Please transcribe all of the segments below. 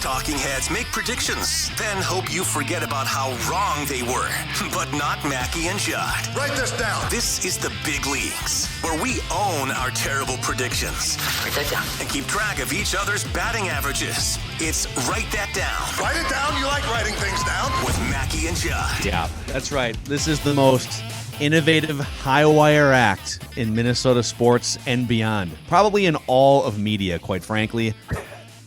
talking heads make predictions, then hope you forget about how wrong they were. But not Mackie and Judd. Write this down. This is the big leagues, where we own our terrible predictions. Write that down. And keep track of each other's batting averages. It's Write That Down. Write it down. You like writing things down? With Mackie and Judd. Yeah, that's right. This is the most innovative high-wire act in Minnesota sports and beyond. Probably in all of media, quite frankly.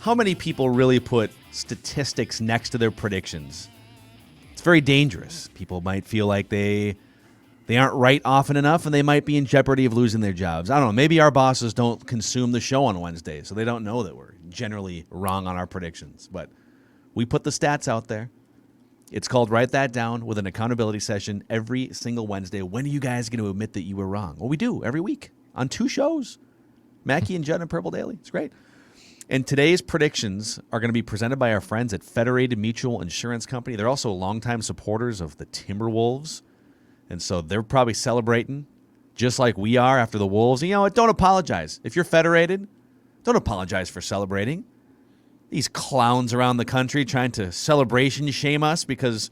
How many people really put statistics next to their predictions? It's very dangerous. People might feel like they aren't right often enough, and they might be in jeopardy of losing their jobs. I don't know. Maybe our bosses don't consume the show on Wednesday, so they don't know that we're generally wrong on our predictions. But we put the stats out there. It's called Write That Down with an accountability session every single Wednesday. When are you guys going to admit that you were wrong? Well, we do every week on 2 shows. Mackie and Judd and Purple Daily. It's great. And today's predictions are going to be presented by our friends at Federated Mutual Insurance Company. They're also longtime supporters of the Timberwolves. And so they're probably celebrating just like we are after the Wolves. And you know what? Don't apologize. If you're Federated, don't apologize for celebrating. These clowns around the country trying to celebration shame us because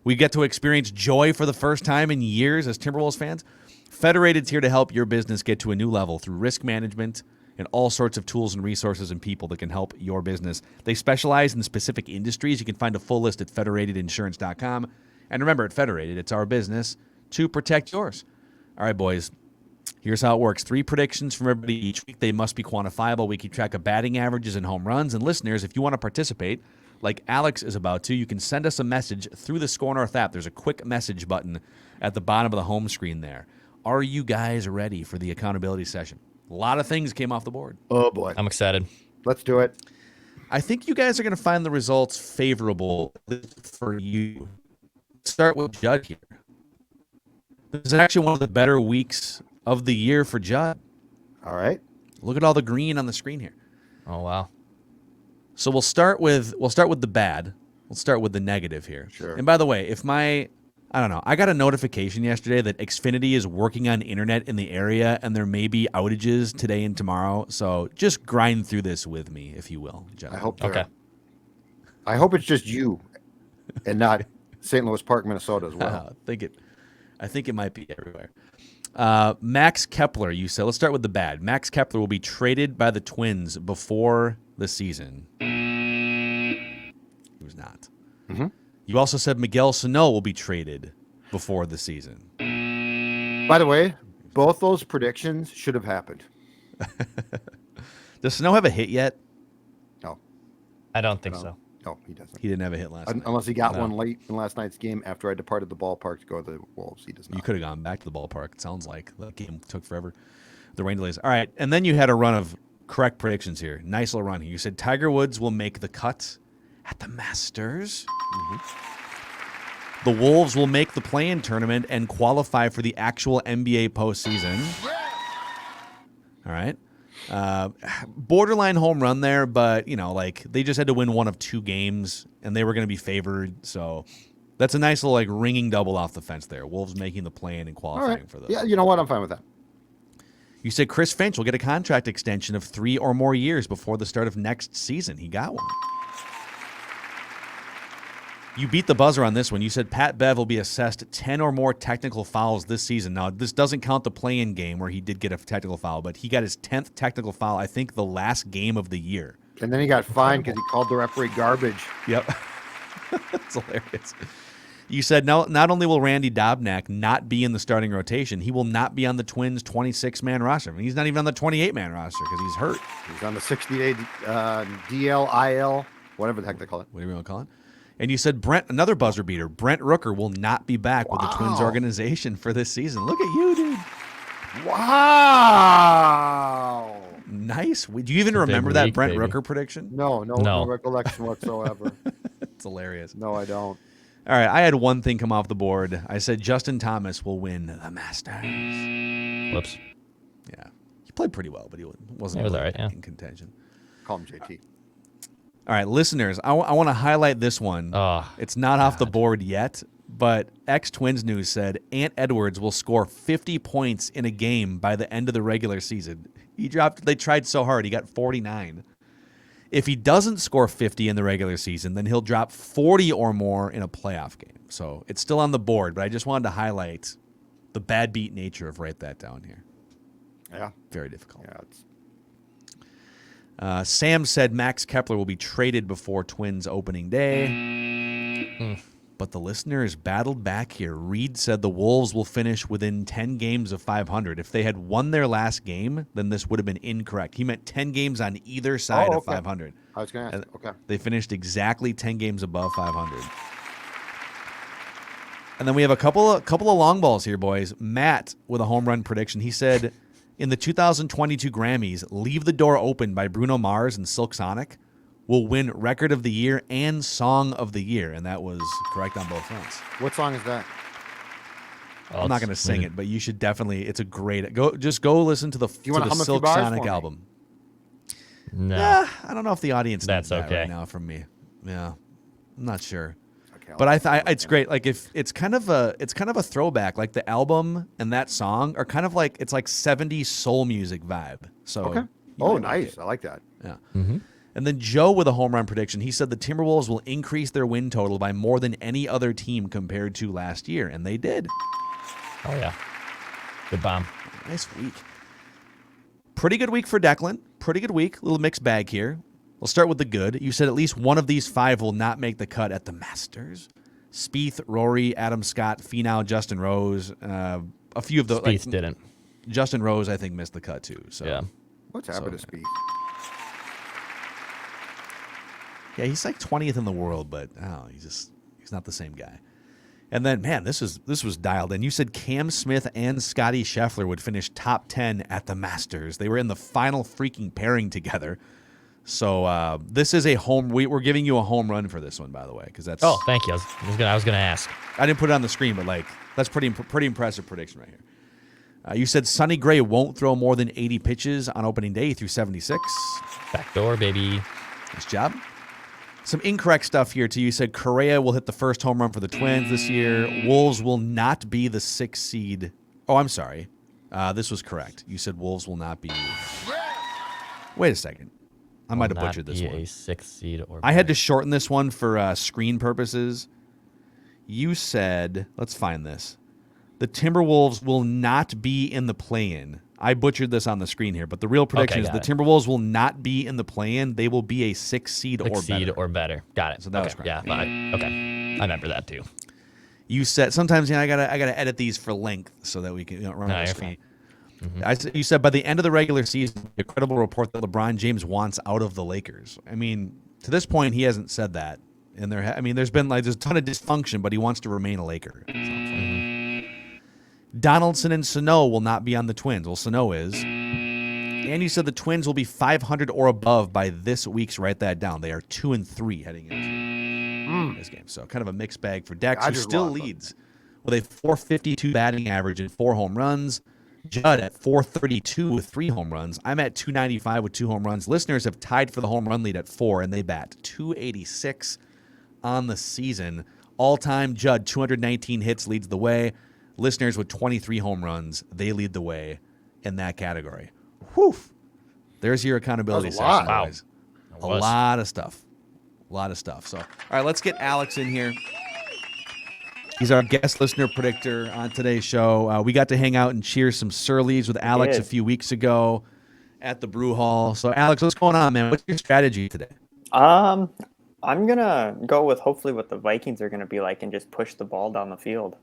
we get to experience joy for the first time in years as Timberwolves fans. Federated's here to help your business get to a new level through risk management and all sorts of tools and resources and people that can help your business. They specialize in specific industries. You can find a full list at federatedinsurance.com. And remember, at Federated, it's our business to protect yours. All right, boys, here's how it works. 3 predictions from everybody each week. They must be quantifiable. We keep track of batting averages and home runs. And listeners, if you want to participate, like Alex is about to, you can send us a message through the Score North app. There's a quick message button at the bottom of the home screen there. Are you guys ready for the accountability session? A lot of things came off the board. Oh, boy. I'm excited. Let's do it. I think you guys are going to find the results favorable for you. Start with Judd here. This is actually one of the better weeks of the year for Judd. All right. Look at all the green on the screen here. Oh, wow. So we'll start with the bad. We'll start with the negative here. Sure. And by the way, I got a notification yesterday that Xfinity is working on internet in the area, and there may be outages today and tomorrow. So just grind through this with me, if you will, gentlemen. I hope. Okay. I hope it's just you, and not St. Louis Park, Minnesota, as well. I think it might be everywhere. Max Kepler, you said. Let's start with the bad. Max Kepler will be traded by the Twins before the season. He was not. Mm-hmm. You also said Miguel Sano will be traded before the season. By the way, both those predictions should have happened. Does Sano have a hit yet? No. I don't think so. No, he doesn't. He didn't have a hit last night. Unless he got one late in last night's game after I departed the ballpark to go to the Wolves. He does not. You could have gone back to the ballpark. It sounds like the game took forever. The rain delays. All right, and then you had a run of correct predictions here. Nice little run here. You said Tiger Woods will make the cut at the Masters. Mm-hmm. The Wolves will make the play-in tournament and qualify for the actual NBA postseason. All right. Borderline home run there, but, they just had to win one of 2 games, and they were going to be favored. So that's a nice little, ringing double off the fence there. Wolves making the play-in and qualifying for those. Yeah, you know what? I'm fine with that. You said Chris Finch will get a contract extension of 3 or more years before the start of next season. He got one. You beat the buzzer on this one. You said Pat Bev will be assessed 10 or more technical fouls this season. Now, this doesn't count the play-in game where he did get a technical foul, but he got his 10th technical foul, I think, the last game of the year. And then he got fined because he called the referee garbage. Yep. That's hilarious. You said not only will Randy Dobnak not be in the starting rotation, he will not be on the Twins' 26-man roster. I mean, he's not even on the 28-man roster because he's hurt. He's on the 60-day DL, IL, whatever the heck they call it. Whatever you want to call it. And you said another buzzer beater, Brent Rooker will not be back with the Twins organization for this season. Look at you, dude. Wow. Nice. Do you even remember that Brent Rooker prediction? No recollection whatsoever. It's hilarious. No, I don't. All right, I had one thing come off the board. I said Justin Thomas will win the Masters. Whoops. Yeah. He played pretty well, but he wasn't all right, in contention. Call him JT. All right, listeners, I want to highlight this one. It's not off the board yet, but X-Twins News said Ant Edwards will score 50 points in a game by the end of the regular season. They tried so hard. He got 49. If he doesn't score 50 in the regular season, then he'll drop 40 or more in a playoff game. So it's still on the board, but I just wanted to highlight the bad beat nature of write that down here. Yeah. Very difficult. Yeah. Sam said Max Kepler will be traded before Twins opening day. But the listeners battled back here. Reed said the Wolves will finish within 10 games of 500. If they had won their last game, then this would have been incorrect. He meant 10 games on either side of 500. I was going to ask. Okay. They finished exactly 10 games above 500. And then we have a couple of long balls here, boys. Matt with a home run prediction. He said in the 2022 Grammys, Leave the Door Open by Bruno Mars and Silk Sonic will win Record of the Year and Song of the Year. And that was correct on both fronts. What song is that? I'm not going to sing it, but you should definitely. It's a great. Go listen to the Silk Sonic album. No. I don't know if the audience That's needs that okay. right now from me. Yeah, I'm not sure. Okay, But it's great. Like if it's kind of a throwback. Like the album and that song are kind of like it's like 70s soul music vibe. So Okay. Oh, nice. I like that. Yeah. And then Joe with a home run prediction. He said the Timberwolves will increase their win total by more than any other team compared to last year, and they did. Oh, yeah. Good bomb. Nice week. Pretty good week for Declan. Pretty good week. Little mixed bag here. We'll start with the good. You said at least one of these 5 will not make the cut at the Masters. Spieth, Rory, Adam Scott, Finau, Justin Rose. A few of those. Spieth didn't. Justin Rose, I think, missed the cut too. So Yeah. What's happened to Spieth? Yeah, he's like 20th in the world, but he's not the same guy. And then, man, this was dialed in. You said Cam Smith and Scottie Scheffler would finish top 10 at the Masters. They were in the final freaking pairing together. So this is a home. We're giving you a home run for this one, by the way, because that's. Oh, thank you. I was gonna ask. I didn't put it on the screen, but like that's pretty impressive prediction right here. You said Sonny Gray won't throw more than 80 pitches on opening day through 76. Backdoor, baby. Nice job. Some incorrect stuff here, too. You said Correa will hit the first home run for the Twins this year. Wolves will not be the 6th seed. Oh, I'm sorry. This was correct. You said Wolves will not be. Wait a second. I might have butchered this one. A 6th seed or I had to shorten this one for screen purposes. You said, let's find this. The Timberwolves will not be in the play-in. I butchered this on the screen here, but the real prediction is the Timberwolves will not be in the play-in. They will be a 6th seed or better. Got it. So that was correct. Yeah. I remember that too. You said sometimes I gotta edit these for length so that we can run on the screen. You said by the end of the regular season, a credible report that LeBron James wants out of the Lakers. I mean, to this point, he hasn't said that, and there's been there's a ton of dysfunction, but he wants to remain a Laker. Donaldson and Sano will not be on the Twins. Well, Sano is. And you said the Twins will be 500 or above by this week's. Write that down. They are 2-3 heading into this game. So kind of a mixed bag for Dex, who still leads with a 452 batting average and 4 home runs. Judd at 432 with 3 home runs. I'm at 295 with 2 home runs. Listeners have tied for the home run lead at 4, and they bat 286 on the season. All-time, Judd, 219 hits, leads the way. Listeners with 23 home runs, they lead the way in that category. Whew. There's your accountability section, guys. A lot of stuff. So, all right, let's get Alex in here. He's our guest listener predictor on today's show. We got to hang out and cheer some Surleys with Alex a few weeks ago at the Brew Hall. So, Alex, what's going on, man? What's your strategy today? I'm going to go with hopefully what the Vikings are going to be like and just push the ball down the field.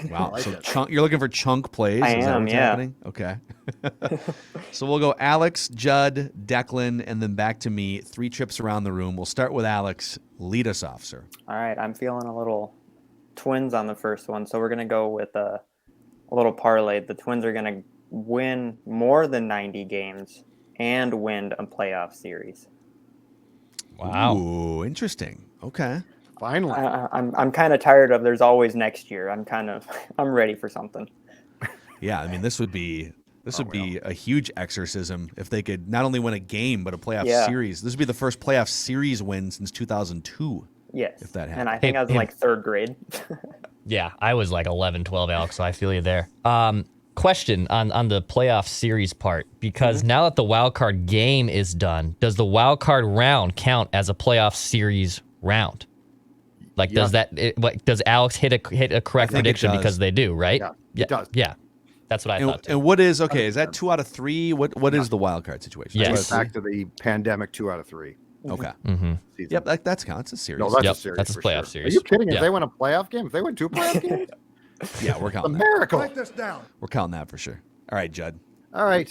Wow. So you're looking for chunk plays? I Is that am, what's yeah. happening? Okay. So we'll go Alex, Judd, Declan, and then back to me. 3 trips around the room. We'll start with Alex. Lead us off, sir. All right, I'm feeling a little Twins on the first one, so we're going to go with a little parlay. The Twins are going to win more than 90 games and win a playoff series. Wow. Ooh, interesting. Okay. Finally. I'm kind of tired of there's always next year. I'm ready for something. Yeah, I mean, this would be a huge exorcism if they could not only win a game but a playoff series. This would be the first playoff series win since 2002. Yes. If that happened. And I think I was in like 3rd grade. Yeah, I was like 11, 12, Alex, so I feel you there. question on the playoff series part, because now that the wild card game is done, does the wild card round count as a playoff series round? Like, does Alex hit a correct prediction because they do, right? Yeah, it does. Yeah, that's what I thought too. And what is is that 2 out of 3? What is the wild card situation? Yes. Back to the pandemic 2 out of 3. Okay. Mm-hmm. Yep, that counts. It's a series. No, that's Yep, a series. that's a for playoff sure. series. Are you kidding? Yeah. If they win a playoff game, if they win 2 playoff games, Yeah, we're a counting that. miracle. Write this down. We're counting that for sure. All right, Judd. All right.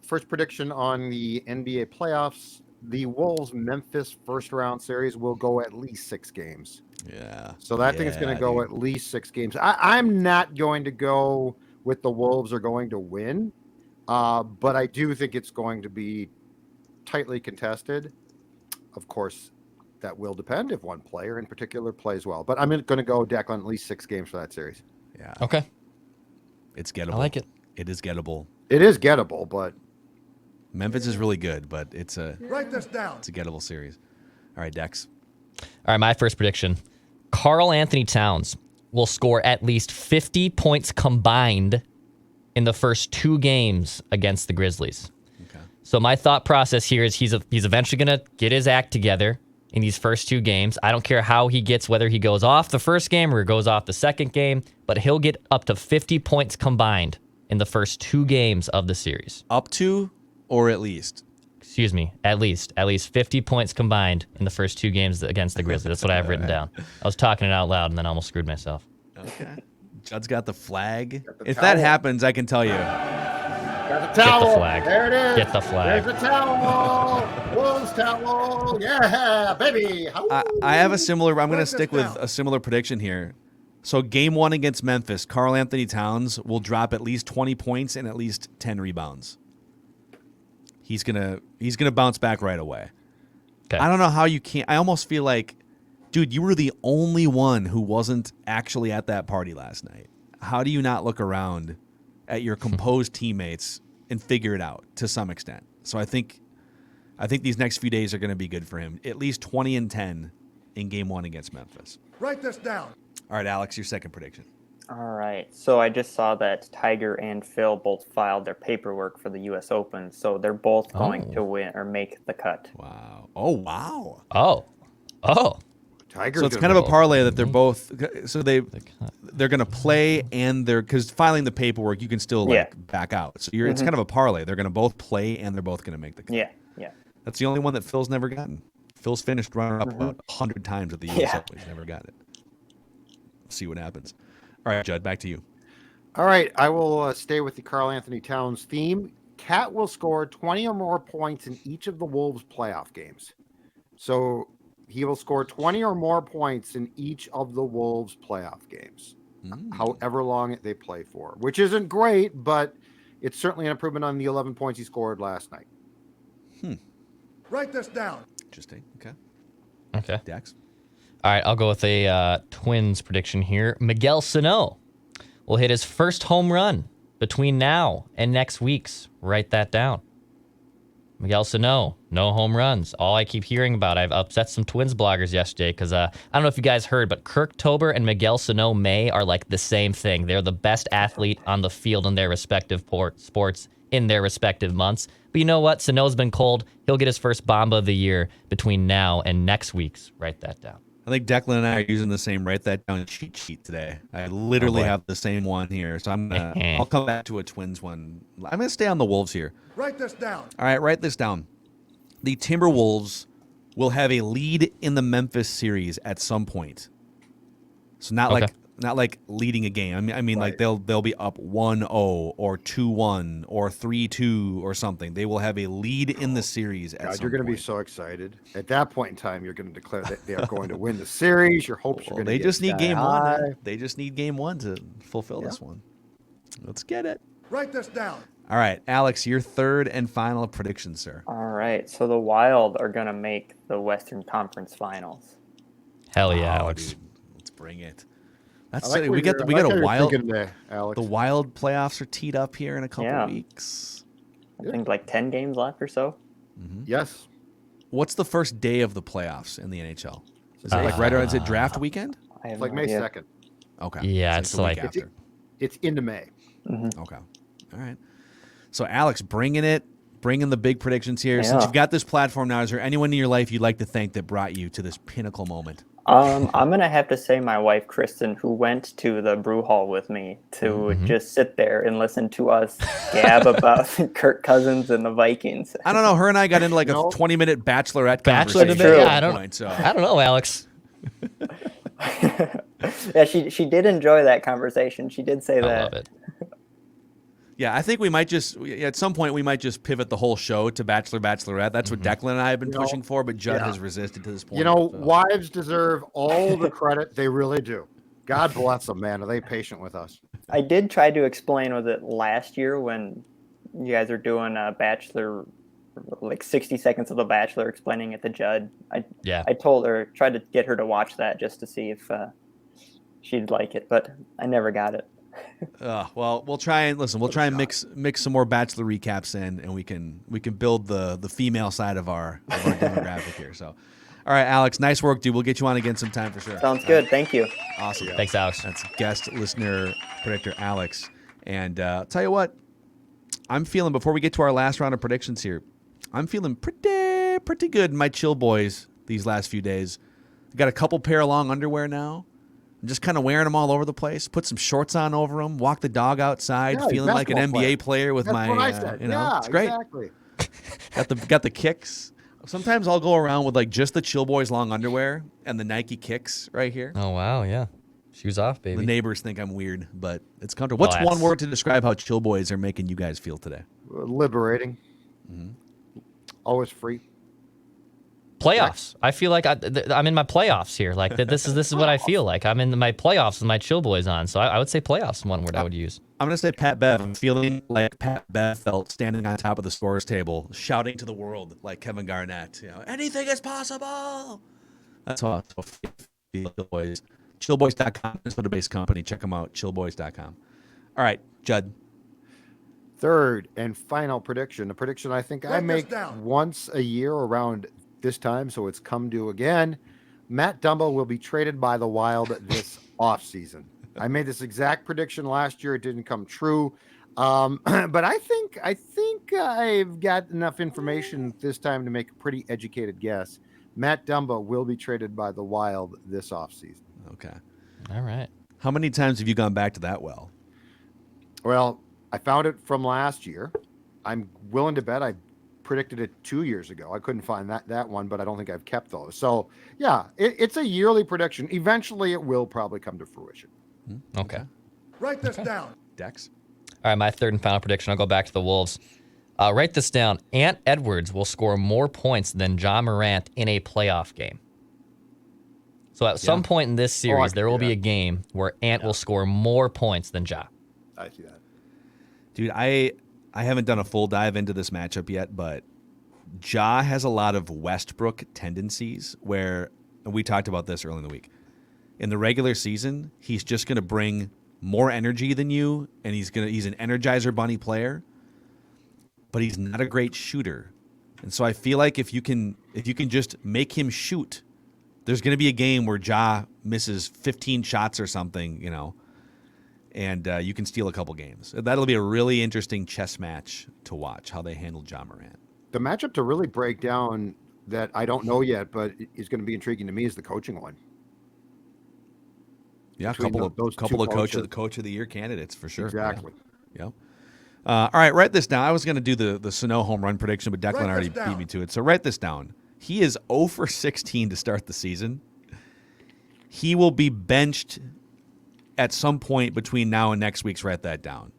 First prediction on the NBA playoffs: the Wolves Memphis first round series will go at least 6 games. Yeah. So that thing is going to go at least 6 games. I'm not going to go with the Wolves are going to win, but I do think it's going to be tightly contested. Of course, that will depend if one player in particular plays well. But I'm going to go Declan at least 6 games for that series. Yeah. Okay. It's gettable. I like it. It is gettable. It is gettable, but Memphis is really good, but it's a down. it's a gettable series. All right, Dex. All right, my first prediction. Karl-Anthony Towns will score at least 50 points combined in the first 2 games against the Grizzlies. Okay. So my thought process here is he's eventually going to get his act together in these first 2 games. I don't care how he gets, whether he goes off the first game or goes off the second game, but he'll get up to 50 points combined in the first 2 games of the series. Up to or at least? Excuse me, at least 50 points combined in the first 2 games against the Grizzlies. That's what I have written down. I was talking it out loud and then I almost screwed myself. Okay. Judd's got the flag. If towel. that happens, I can tell you. got the towel. Get the flag. There it is. Get the flag. There's the towel. Wolves towel. Yeah, baby. I have a similar. I'm going to Write stick this with down. a similar prediction here. So game 1 against Memphis, Karl-Anthony Towns will drop at least 20 points and at least 10 rebounds. He's gonna bounce back right away. Okay. I don't know how you can't. I almost feel like, dude, you were the only one who wasn't actually at that party last night. How do you not look around at your composed teammates and figure it out to some extent? So I think these next few days are going to be good for him. At least 20 and 10 in game 1 against Memphis. Write this down. All right, Alex, your second prediction. All right. So I just saw that Tiger and Phil both filed their paperwork for the U.S. Open, so they're both going to win or make the cut. Wow. Oh, wow. Oh. Tiger's So it's gonna kind of a roll. parlay that they're both. So they're going to play and because filing the paperwork, you can still back out. So it's kind of a parlay. They're going to both play and they're both going to make the cut. Yeah. That's the only one that Phil's never gotten. Phil's finished runner up about 100 times at the U.S. Open. He's never got it. See what happens. All right, Judd, back to you. All right, I will stay with the Karl-Anthony Towns theme. Cat will score 20 or more points in each of the Wolves playoff games. So he will score 20 or more points in each of the Wolves playoff games, however long they play for, which isn't great, but it's certainly an improvement on the 11 points he scored last night. Write this down. Interesting. Okay. Okay. Dax. All right, I'll go with a Twins prediction here. Miguel Sano will hit his first home run between now and next week's. Write that down. Miguel Sano, no home runs. All I keep hearing about. I've upset some Twins bloggers yesterday because I don't know if you guys heard, but Kirk Tober and Miguel Sano May are like the same thing. They're the best athlete on the field in their respective sports in their respective months. But you know what? Sano's been cold. He'll get his first Bomba of the year between now and next week's. Write that down. I think Declan and I are using the same write that down cheat sheet today. I literally have the same one here, so I'll come back to a Twins one. I'm gonna stay on the Wolves here. Write this down. All right, write this down. The Timberwolves will have a lead in the Memphis series at some point. So not like leading a game. I mean like they'll be up 1-0 or 2-1 or 3-2 or something. They will have a lead in the series at some You're going to be point. so excited. At that point in time, you're going to declare that they are going to win the series. Your hopes are Well, going to they just need game high. 1. They just need game 1 to fulfill this one. Let's get it. Write this down. All right, Alex, your third and final prediction, sir. All right. So the Wild are going to make the Western Conference Finals. Hell yeah, Oh, Alex. dude, let's bring it. That's I like we got a Wild. Alex. The Wild playoffs are teed up here in a couple Yeah. weeks. I think like 10 games left or so. Yes. What's the first day of the playoffs in the NHL? Is it like right around? Is it draft weekend? I have It's like no May idea. 2nd. Okay. Yeah, So it's the week like- after. It's into May. Okay. All right. So, Alex, bringing the big predictions here. Since Yeah. you've got this platform now, is there anyone in your life you'd like to thank that brought you to this pinnacle moment? I'm gonna have to say my wife Kristen, who went to the brew hall with me to just sit there and listen to us gab about Kirk Cousins and the Vikings. I don't know. Her and I got into like a No. 20-minute bachelorette Bachelor conversation. debate? True. Yeah, at one point, so. I don't know, Alex. Yeah, she did enjoy that conversation. She did say I that. love it. Yeah, I think we might at some point we might just pivot the whole show to Bachelor Bachelorette. That's what Declan and I have been pushing for, but Judd has resisted to this point. Wives deserve all the credit. They really do. God bless them, man. Are they patient with us? I did try to explain, was it last year when you guys were doing a Bachelor, like 60 seconds of The Bachelor explaining it to Judd? I told her, tried to get her to watch that just to see if she'd like it, but I never got it. Well, we'll try and mix some more Bachelor recaps in, and we can build the female side of our demographic here. So, all right, Alex, nice work, dude. We'll get you on again sometime for sure. Sounds good. Thank you. Awesome. Thanks, Alex. That's guest listener predictor Alex. And I'll tell you what, I'm feeling, before we get to our last round of predictions here, I'm feeling pretty good in my chill boys these last few days. Got a couple pair of long underwear now. I'm just kind of wearing them all over the place. Put some shorts on over them. Walk the dog outside, feeling like an NBA player with That's what I said. it's great. Exactly. Got the kicks. Sometimes I'll go around with like just the Chill Boys long underwear and the Nike kicks right here. Oh, wow, yeah. Shoes off, baby. The neighbors think I'm weird, but it's comfortable. What's one word to describe how Chill Boys are making you guys feel today? Liberating. Always free. Playoffs. I feel like I'm in my playoffs here. Like this is what I feel like. I'm in my playoffs with my Chill Boys on. So I would say playoffs is one word I would use. I'm going to say Pat Bev. I'm feeling like Pat Bev felt standing on top of the scorer's table, shouting to the world like Kevin Garnett. Anything is possible. That's how I feel. Chill Boys. Chillboys.com. Minnesota-based company. Check them out. Chillboys.com. All right, Judd. Third and final prediction. A prediction I think I make once a year around this time, so it's come due again. Matt Dumba will be traded by the Wild this offseason. I made this exact prediction last year. It didn't come true. But I think I've got enough information this time to make a pretty educated guess. Matt Dumba will be traded by the Wild this offseason. Okay. All right. How many times have you gone back to that well? Well, I found it from last year. I'm willing to bet I predicted it 2 years ago. I couldn't find that one, but I don't think I've kept those. So, yeah, it's a yearly prediction. Eventually, it will probably come to fruition. Okay. Write this down. Dex? All right, my third and final prediction. I'll go back to the Wolves. Write this down. Ant Edwards will score more points than Ja Morant in a playoff game. So at some point in this series, there will be a game where Ant will score more points than Ja. I see that. Dude, I haven't done a full dive into this matchup yet, but Ja has a lot of Westbrook tendencies where, and we talked about this early in the week. In the regular season, he's just going to bring more energy than you, and he's an Energizer Bunny player, but he's not a great shooter. And so I feel like if you can just make him shoot, there's going to be a game where Ja misses 15 shots or something, and you can steal a couple games. That'll be a really interesting chess match to watch, how they handle Ja Morant. The matchup to really break down that I don't know yet, but is going to be intriguing to me is the coaching one. Yeah, a Between couple of coaches. coach of the year candidates for sure. Exactly. Yeah. All right, write this down. I was going to do the Sano home run prediction, but Declan already beat me to it. So write this down. He is 0 for 16 to start the season. He will be benched at some point between now and next week's. Write that down.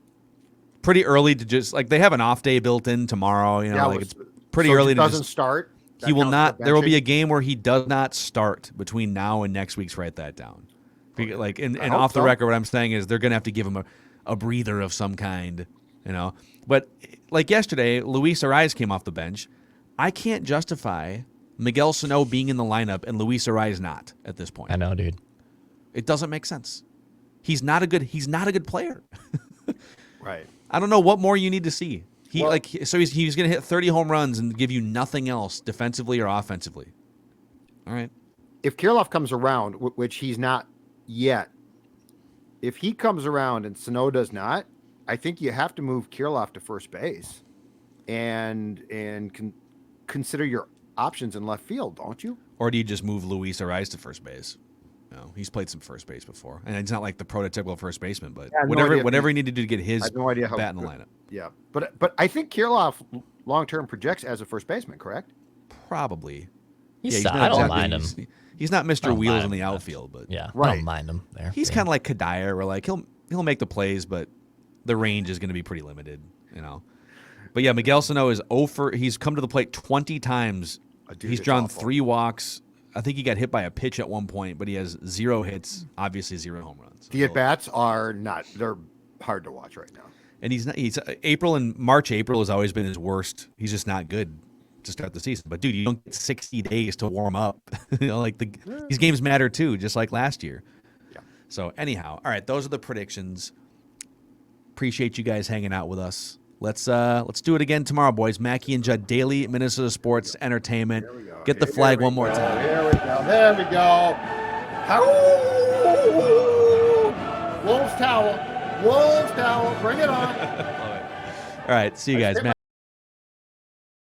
Pretty early to just they have an off day built in tomorrow. It's pretty early. He doesn't start. He will not. There will be a game where he does not start between now and next week's. Write that down. And off the record, what I'm saying is they're going to have to give him a breather of some kind. But like yesterday, Luis Ariz came off the bench. I can't justify Miguel Sano being in the lineup and Luis Ariz not at this point. I know, dude. It doesn't make sense. He's not a good player. Right. I don't know what more you need to see. He's going to hit 30 home runs and give you nothing else defensively or offensively. All right. If Kirilloff comes around, which he's not yet, if he comes around and Sano does not, I think you have to move Kirilloff to first base, and consider your options in left field, don't you? Or do you just move Luis Ariz to first base? No, he's played some first base before, and it's not like the prototypical first baseman, but whatever he needed to get his no idea how bat in the lineup. Yeah, but I think Kirilloff long term projects as a first baseman, correct? Probably. I don't mind him. He's not Mr. Don't Wheels mind in the him. outfield, but Yeah, I Right. don't mind him there. he's kind of like Kadire, where like he'll make the plays, but the range is going to be pretty limited, you know. But yeah, Miguel Sano is 0 for. He's come to the plate 20 times. Dude, He's it's drawn awful. 3 walks. I think he got hit by a pitch at one point, but he has 0 hits, obviously 0 home runs. The at bats are not. They're hard to watch right now. And he's April has always been his worst. He's just not good to start the season. But dude, you don't get 60 days to warm up. You know, like these games matter too, just like last year. Yeah. So anyhow, all right, those are the predictions. Appreciate you guys hanging out with us. Let's do it again tomorrow, boys. Mackie and Judd, Daily Minnesota Sports Entertainment. Get the flag one more time. Here we go. There we go. Wolves towel. Wolves towel. Bring it on. All right, see you guys.